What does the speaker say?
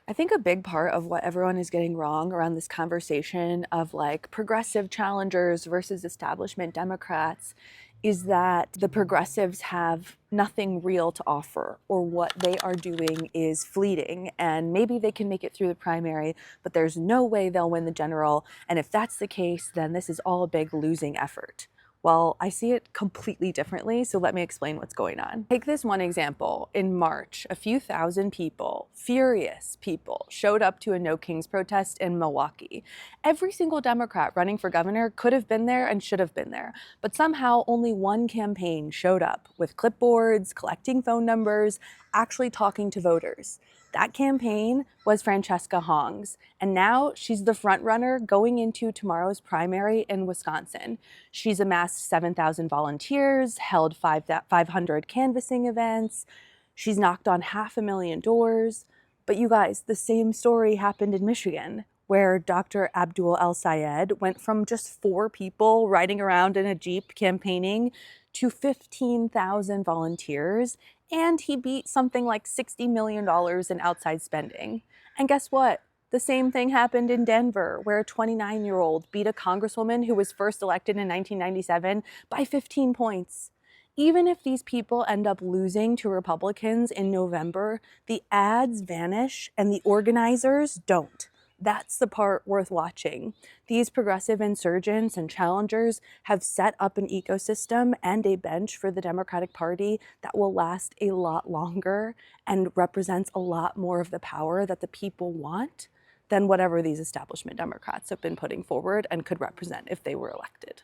I think a big part of what everyone is getting wrong around this conversation of like progressive challengers versus establishment Democrats is that the progressives have nothing real to offer, or what they are doing is fleeting. And maybe they can make it through the primary, but there's no way they'll win the general. And if that's the case, then this is all a big losing effort. Well, I see it completely differently, so let me explain what's going on. Take this one example. In March, a few thousand people, furious people, showed up to a No Kings protest in Milwaukee. Every single Democrat running for governor could have been there and should have been there, but somehow only one campaign showed up with clipboards, collecting phone numbers, actually talking to voters. That campaign was Francesca Hong's, and now she's the front runner going into tomorrow's primary in Wisconsin. She's amassed 7,000 volunteers, held 500 canvassing events. She's knocked on 500,000 doors. But you guys, the same story happened in Michigan, where Dr. Abdul El Sayed went from just 4 people riding around in a Jeep campaigning to 15,000 volunteers, and he beat something like $60 million in outside spending. And guess what? The same thing happened in Denver, where a 29-year-old beat a congresswoman who was first elected in 1997 by 15 points. Even if these people end up losing to Republicans in November, the ads vanish and the organizers don't. That's the part worth watching. These progressive insurgents and challengers have set up an ecosystem and a bench for the Democratic Party that will last a lot longer and represents a lot more of the power that the people want than whatever these establishment Democrats have been putting forward and could represent if they were elected.